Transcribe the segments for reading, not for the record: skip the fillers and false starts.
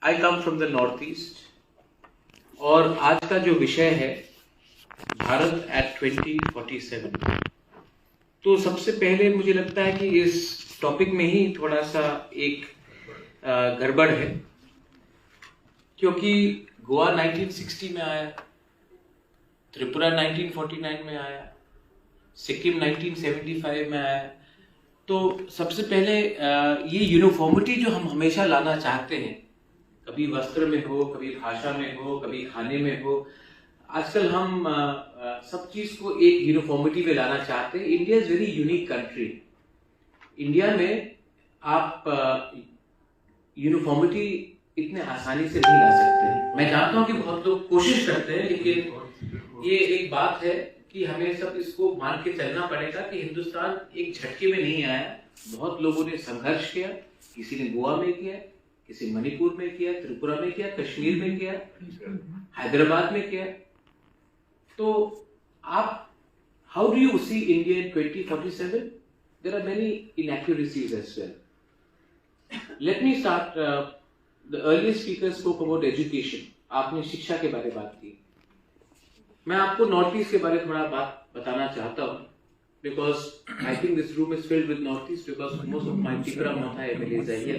I come from the north east और आज का जो विषय है भारत एट 2047। तो सबसे पहले मुझे लगता है कि इस टॉपिक में ही थोड़ा सा एक गड़बड़ है, क्योंकि गोवा 1960 में आया, त्रिपुरा 1949 में आया, सिक्किम 1975 में आया। तो सबसे पहले ये यूनिफॉर्मिटी जो हम हमेशा लाना चाहते हैं, कभी वस्त्र में हो, कभी भाषा में हो, कभी खाने में हो, आजकल हम सब चीज को एक यूनिफॉर्मिटी में लाना चाहते हैं। India is very unique country. India में आप यूनिफॉर्मिटी इतने आसानी से नहीं ला सकते। मैं जानता हूं कि बहुत लोग कोशिश करते हैं, लेकिन ये एक बात है कि हमें सब इसको मान के चलना पड़ेगा कि हिंदुस्तान एक झटके में नहीं आया। बहुत लोगों ने संघर्ष किया, किसी ने गोवा में किया, किसी मणिपुर में किया, त्रिपुरा में किया, कश्मीर में किया, हैदराबाद में किया। तो आप how do you see India in 2047? There are many inaccuracies as well. Let me start. The earlier speaker spoke about education. आपने शिक्षा के बारे में बात की। मैं आपको नॉर्थ ईस्ट के बारे में थोड़ा बात बताना चाहता हूँ, because I think this room is filled with North East because most of my Tripura Matha MLAs are here.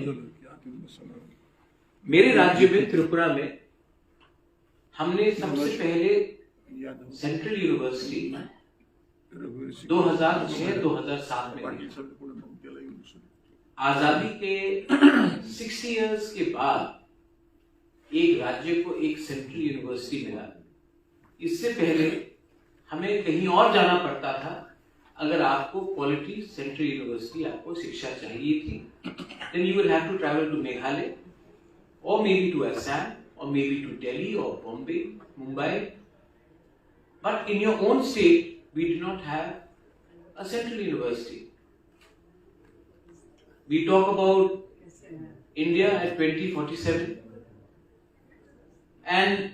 मेरे राज्य में त्रिपुरा में हमने सबसे पहले सेंट्रल यूनिवर्सिटी 2006-2007 में, आजादी के 60 इयर्स के बाद एक राज्य को एक सेंट्रल यूनिवर्सिटी मिला। इससे पहले हमें कहीं और जाना पड़ता था अगर आपको क्वालिटी सेंट्रल यूनिवर्सिटी आपको शिक्षा चाहिए थी। then you will have to travel to Meghalaya or maybe to Assam or maybe to Delhi or Bombay, Mumbai. But in your own state, we do not have a central university. We talk about India at 2047 and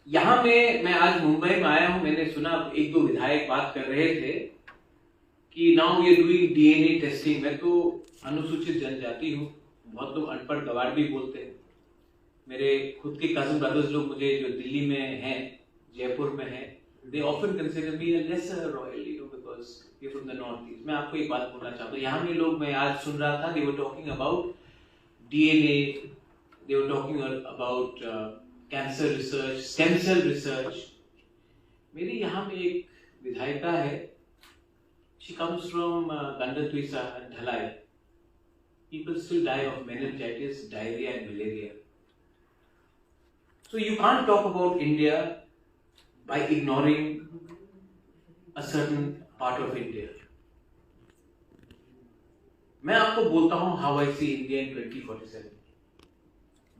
यहां में मैं आज मुंबई में आया हूं। मैंने सुना एक दो विधायक बात कर रहे थे कि now we are doing DNA testing. मैं तो अनुसूचित जनजाति हूं, बहुत लोग अनपढ़ गवार भी बोलते हैं। मेरे खुद के कजन ब्रदर्स लोग मुझे जो दिल्ली में हैं, जयपुर में हैं, they often consider me a lesser royal, because you're from the north east. मैं आपको एक बात बोलना चाहता हूँ। यहाँ में लोग, मैं आज सुन रहा था, they were talking about DNA, they were talking about cancer research, stem cell research. मेरी यहाँ में एक विधायिका है, she comes from Gandatwisa and Dhalai. People still die of meningitis, diarrhea and malaria. So you can't talk about India by ignoring a certain part of India. मैं आपको बोलता हूँ how I see India in 2047.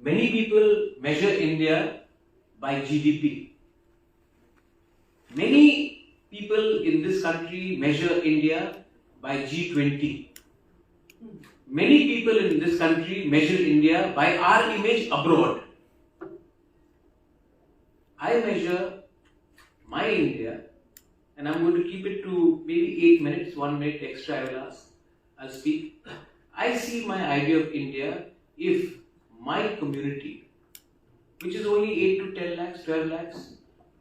Many people measure India by GDP. Many people in this country measure India by G20. Many people in this country measure India by our image abroad. I measure my India, and I'm going to keep it to maybe 8 minutes, 1 minute extra I'll speak. I see my idea of India if my community, which is only 8 to 10 lakhs, 12 lakhs,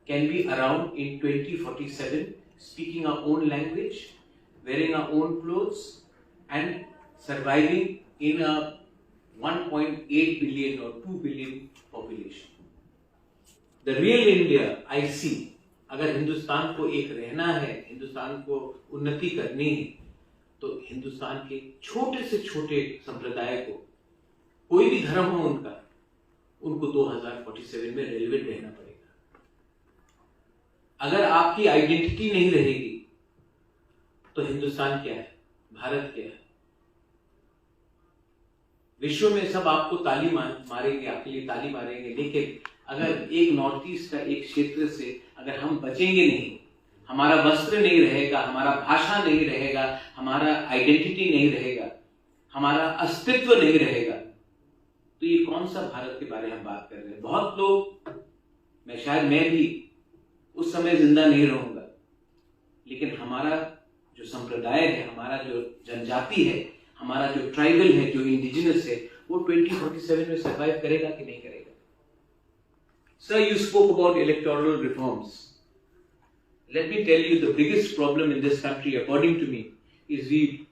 can be around in 2047, speaking our own language, wearing our own clothes, and surviving in a 1.8 billion or 2 billion population. The real India I see, अगर हिंदुस्तान को एक रहना है, हिंदुस्तान को उन्नति करनी है, तो हिंदुस्तान के छोटे से छोटे संप्रदाय को, कोई भी धर्म हो उनको 2047 में रेलिवेंट रहना पड़ेगा। अगर आपकी आइडेंटिटी नहीं रहेगी तो हिंदुस्तान क्या है, भारत क्या है? विश्व में सब आपको ताली मारेंगे, आपके लिए ताली मारेंगे, लेकिन अगर एक नॉर्थ ईस्ट का एक क्षेत्र से अगर हम बचेंगे नहीं, हमारा वस्त्र नहीं रहेगा, हमारा भाषा नहीं रहेगा, हमारा आइडेंटिटी नहीं रहेगा, हमारा अस्तित्व नहीं रहेगा, तो ये कौन सा भारत के बारे में हम बात कर रहे हैं? बहुत लोग, मैं भी उस समय जिंदा नहीं रहूंगा, लेकिन हमारा जो संप्रदाय है, हमारा जो जनजाति है, हमारा जो ट्राइबल है, जो इंडिजिनस है, वो 2047 में सर्वाइव करेगा कि नहीं करेगा? Sir, you spoke about electoral reforms. Let me tell you, the biggest problem in this country, according to me, is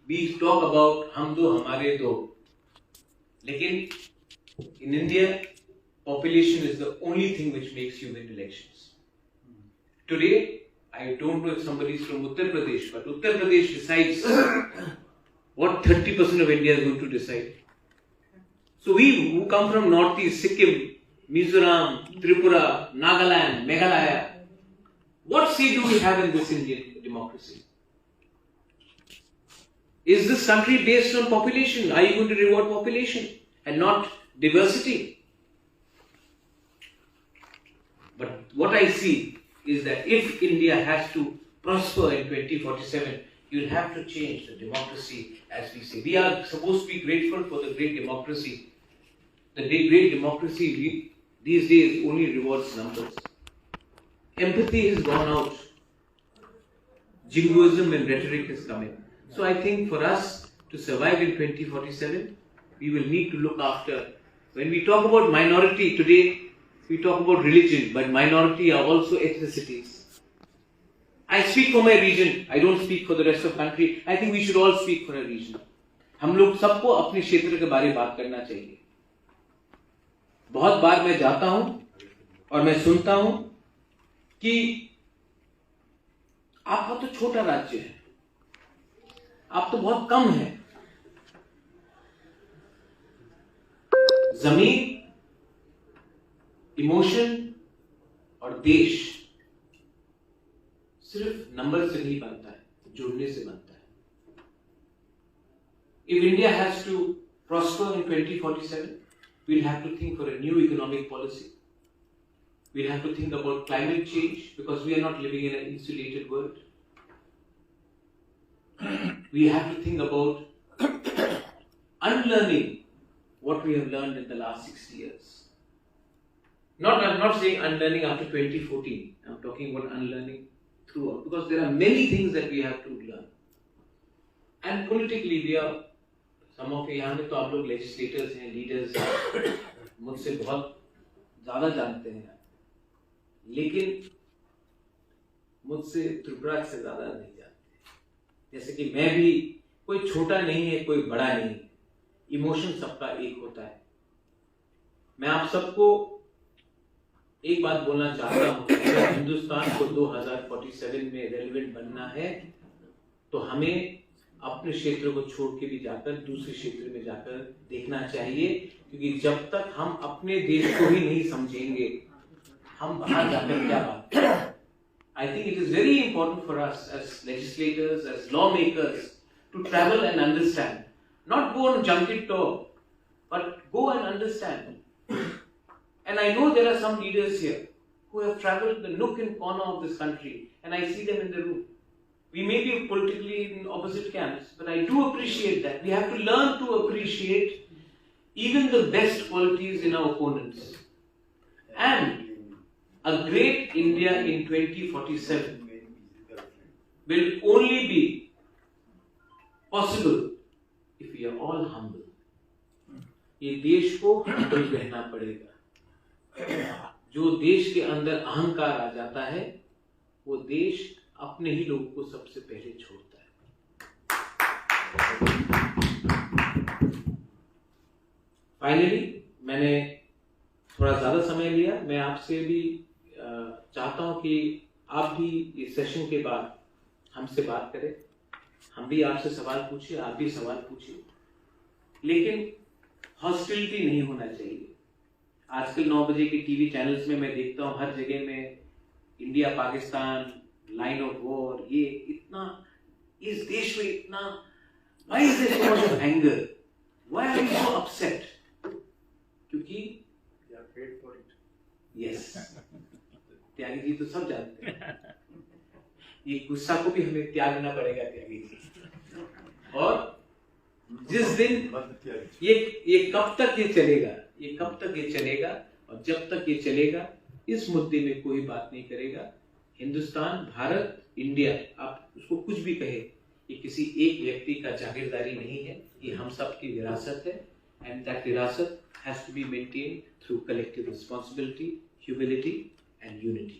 we talk about हम दो हमारे दो, लेकिन in India, population is the only thing which makes you win elections. Today, I don't know if somebody is from Uttar Pradesh, but Uttar Pradesh decides what 30% of India is going to decide. So we who come from Northeast, Sikkim, Mizoram, Tripura, Nagaland, Meghalaya, what say do we have in this Indian democracy? Is this country based on population? Are you going to reward population and not diversity? But what I see is that if India has to prosper in 2047, you'll have to change the democracy as we say. We are supposed to be grateful for the great democracy. The great democracy these days only rewards numbers. Empathy has gone out. Jingoism and rhetoric has come in. So I think for us to survive in 2047, we will need to look after. When we talk about minority today, we talk about religion, but minority are also ethnicities. I speak for my region. I don't speak for the rest of the country. I think we should all speak for a region. हम लोग सबको अपने क्षेत्र के बारे में बात करना चाहिए. बहुत बार मैं जाता हूं और मैं सुनता हूं कि आपका तो छोटा राज्य है, आप तो बहुत कम है. जमीन, इमोशन और देश सिर्फ नंबर से नहीं बनता है, जुड़ने से बनता है. If India has to prosper in 2047, we'll have to think for a new economic policy. We'll have to think about climate change because we are not living in an insulated world. We have to think about unlearning what we have learned in the last 60 years. I'm not saying unlearning after 2014. I'm talking about unlearning throughout, because there are many things that we have to learn. And politically, we are, some of you यहाँ में तो आप लोग legislators हैं, leaders हैं, मुझसे बहुत ज़्यादा जानते हैं, लेकिन मुझसे त्रिपुरा से ज़्यादा नहीं जानते. जैसे कि मैं भी, कोई छोटा नहीं है, कोई बड़ा नहीं है, इमोशन सबका एक होता है. मैं आप सबको एक बात बोलना चाहता हूं कि अगर हिंदुस्तान को 2047 में रेलेवेंट बनना है तो हमें अपने क्षेत्र को छोड़ के भी जाकर दूसरे क्षेत्र में जाकर देखना चाहिए, क्योंकि जब तक हम अपने देश को ही नहीं समझेंगे हम बाहर जाकर क्या बात करें. I think it is very important for us as legislators, as lawmakers, to travel and understand. Not go on junket tour, but go and understand. And I know there are some leaders here who have traveled the nook and corner of this country, and I see them in the room. We may be politically in opposite camps, but I do appreciate that. We have to learn to appreciate even the best qualities in our opponents. And a great India in 2047 will only be possible if we are all humble. ये देश को humble रहना पड़ेगा. जो देश के अंदर अहंकार आ जाता है, वो देश अपने ही लोगों को सबसे पहले छोड़ता है. फाइनली मैंने थोड़ा ज्यादा समय लिया. मैं आपसे भी चाहता हूं कि आप भी इस सेशन के बाद हमसे बात करें. हम भी आपसे सवाल पूछिए, आप भी सवाल पूछिए, लेकिन हॉस्टिलिटी नहीं होना चाहिए. आजकल 9 बजे के टीवी चैनल्स में मैं देखता हूं हर जगह में India Pakistan line of war. ये इतना, इस देश में इतना, why is there so much of anger? Why are you so upset? क्योंकि they are paid for it. Yes. Tyagi ji तो सब जानते हैं. ये गुस्सा को भी हमें त्यागना पड़ेगा त्यागी जी. और जिस दिन ये कब तक ये चलेगा, ये कब तक ये चलेगा, और जब तक ये चलेगा इस मुद्दे में कोई बात नहीं करेगा. हिंदुस्तान, भारत, इंडिया, आप उसको कुछ भी कहे, ये किसी एक व्यक्ति का जागीरदारी नहीं है, ये हम सब की विरासत है. and that virasat has to be maintained through collective responsibility, humility, and unity.